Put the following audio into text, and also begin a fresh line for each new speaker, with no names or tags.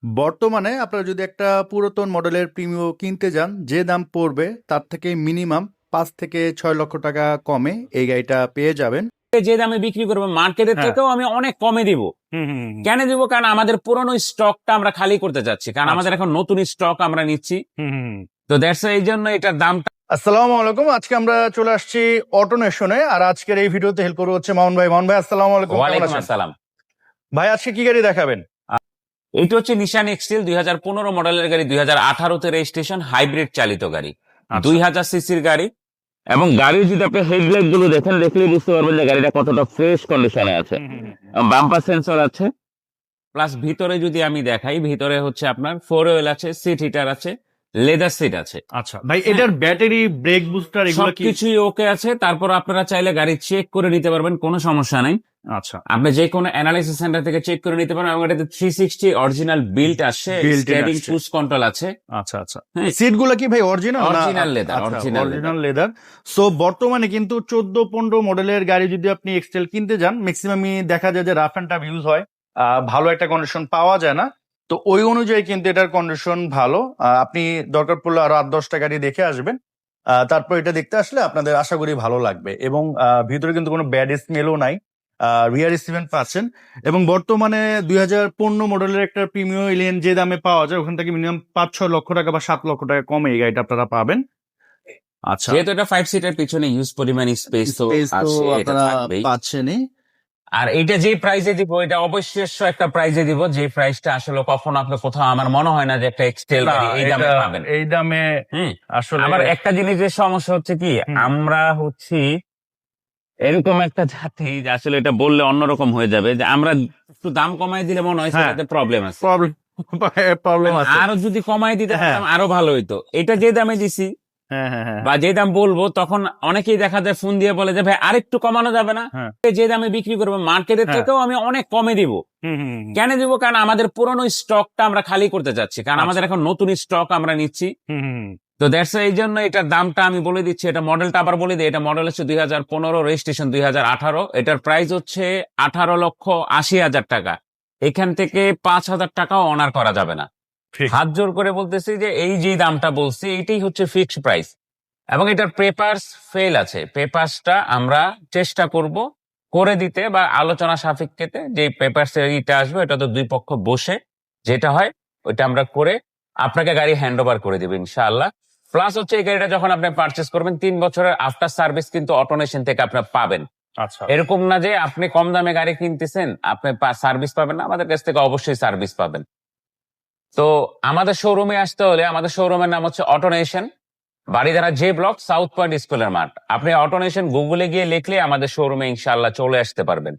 বর্তমানে আপনারা যদি একটা পুরাতন মডেলের প্রিমিও কিনতে যান, যে দাম পড়বে তার থেকে মিনিমাম 5 থেকে 6 লক্ষ টাকা কমে এই গাড়িটা পেয়ে যাবেন।
যে দামে বিক্রি করবো মার্কেটের
হ্যাঁ।
থেকেও আমি অনেক কমে দিব। কেন দিব? কারণ আমাদের পুরনো স্টকটা আমরা খালি করতে যাচ্ছি, কারণ আমাদের এখন নতুন স্টক আমরা নিচ্ছি। তো দ্যাটস এই জন্য এটার দামটা।
আসসালামু আলাইকুম, আজকে আমরা চলে আসছি অটোনেশনে, আর আজকের এই ভিডিওতে হেল্প করবো হচ্ছে মামুন ভাই। মামুন ভাই আসসালামু আলাইকুম, কেমন
ওয়ালাইকুম
আছেন?
আসসালাম।
ভাই আজকে কি গাড়ি দেখাবেন?
এটা হচ্ছে নিশান এক্সটেল 2015 মডেলের গাড়ি, 2018-তে রেজিস্ট্রেশন, হাইব্রিড চালিত গাড়ি, 2000 সিসির গাড়ি। এবং গাড়ির যদি আপনি হেডলাইট গুলো দেখেন, দেখলেই বুঝতে পারবেন যে গাড়িটা কতটা ফ্রেশ কন্ডিশনে আছে। বাম্পার সেন্সর আছে, প্লাস ভিতরে যদি আমি দেখাই, ভিতরে হচ্ছে আপনার 4 হুইল আছে, সিট হিটার আছে, লেদার সিট আছে।
আচ্ছা ভাই, এটার ব্যাটারি, ব্রেক বুস্টার এগুলো কি?
সবকিছুই ওকে আছে। তারপর আপনারা চাইলে গাড়ি চেক করে নিতে পারবেন, কোনো সমস্যা নাই।
আচ্ছা,
আপনি যে কোনো অ্যানালাইসিস সেন্টার থেকে চেক করে নিতে পারেন। এবং এটাতে 360 অরিজিনাল বিল্ট আসছে,
Built-in
স্টিয়ারিং
আসছে।
ক্রুজ কন্ট্রোল আছে।
আচ্ছা আচ্ছা।
হ্যাঁ।
সিট গুলো কি ভাই original?
Original leather, original
original leather. So বর্তমানে কিন্তু 14-15 মডেলের গাড়ি যদি আপনি এক্সটেল কিনতে যান, ম্যাক্সিমামই দেখা যায় যে রাফ এন্ড টাফ ইউজ হয়, ভালো একটা কন্ডিশন পাওয়া যায় না। তো ওই অনুযায়ী কিন্তু এটার কন্ডিশন ভালো। আপনি দরকার পড়লে আরো 8-10টা গাড়ি দেখে আসবেন, তারপর এটা দেখতে আসলে আপনাদের আশা করি ভালো লাগবে। এবং ভিতরে কিন্তু কোনো ব্যাড স্মেলও নাই, রিয়ার স্টিভেন পাচ্ছেন। এবং বর্তমানে 2015 মডেলের একটা প্রিমিয়াম এলিয়ন যে দামে পাওয়া যায়, ওখান থেকে মিনিমাম 5-6 লক্ষ টাকা বা 7 লক্ষ টাকা কমে এই গাড়িটা আপনারা পাবেন। আচ্ছা,
যেহেতু এটা 5 সিটের, পিছনে ইউজ পরিমাণ স্পেস তো
Space তো
আছে, এটা
আপনারা
থাকবেই।
পাচ্ছেনই।
আর এটা যে প্রাইসে দিব, এটা অবশ্যই একটা প্রাইসে দিব, যে প্রাইসটা আসলে কখনো আপনি কোথাও, আমার মনে হয় না যে একটা এক্সটেল গাড়ি এই দামে পাবেন।
এই দামে
হুম।
আসলে
আবার একটা জিনিসের সমস্যা হচ্ছে কি, আমরা হচ্ছি এরকম একটা জাতি যে আসলে এটা বললে অন্যরকম হয়ে যাবে, যে আমরা একটু দাম কমাই দিলে মনে হয়
হ্যাঁ।
সেটাতে প্রবলেম আছে।
প্রবলেম আছে।
আরো যদি কমাই দিতে
হ্যাঁ।
পারতাম আরো ভালো হইতো। এটা যে দামে দিছি
হ্যাঁ হ্যাঁ হ্যাঁ
বা যে দাম বলবো, তখন অনেকেই দেখা যায় ফোন দিয়ে বলে যে ভাই আরেকটু কমানো যাবে না?
হ্যাঁ।
যে দামে বিক্রি করবো মার্কেটের
হ্যাঁ।
থেকেও আমি অনেক কমে দিব। কেন দিব? কারণ আমাদের পুরনো স্টকটা আমরা খালি করতে যাচ্ছি, কারণ আমাদের এখন নতুন স্টক আমরা নিচ্ছি। তো দ্যাটস এই জন্য এটার দামটা আমি বলে দিচ্ছি। এটা মডেলটা আবার বলে দিই, এটা মডেল হচ্ছে 2015, রেজিস্ট্রেশন 2018। এটার প্রাইস হচ্ছে 18,80,000 টাকা। এখান থেকে 5,000 টাকাও অনার করা যাবে না।
ঠিক।
হাত জোর করে বলতেছি যে এই যে দামটা বলছি, এটাই হচ্ছে ফিক্সড প্রাইস। এবং এটার পেপারস ফেল আছে, পেপারসটা আমরা চেষ্টা করব করে দিতে, বা আলোচনা সাপেক্ষেতে যে পেপারস এটা আসবে, এটা তো দুই পক্ষ বসে যেটা হয় ওইটা আমরা করে আপনাকে গাড়ি হ্যান্ড ওভার করে দেবো ইনশাআল্লাহ। প্লাস হচ্ছে এই গাড়িটা যখন আপনি পারচেস করবেন, 3 বছরের আফটার সার্ভিস কিন্তু অটোনেশন থেকে আপনি পাবেন।
আচ্ছা,
এরকম না যে আপনি কম দামে গাড়ি কিনতেছেন আপনি সার্ভিস পাবেন না, আমাদের কাছ থেকে অবশ্যই সার্ভিস পাবেন। তো আমাদের শোরুমে আসতে হলে, আমাদের শোরুমের নাম হচ্ছে Autonation, Baridhara J block, South Point স্কুলের মাঠ। আপনি অটোনেশন গুগলে গিয়ে লিখলে আমাদের শোরুমে ইনশাআল্লাহ চলে আসতে পারবেন।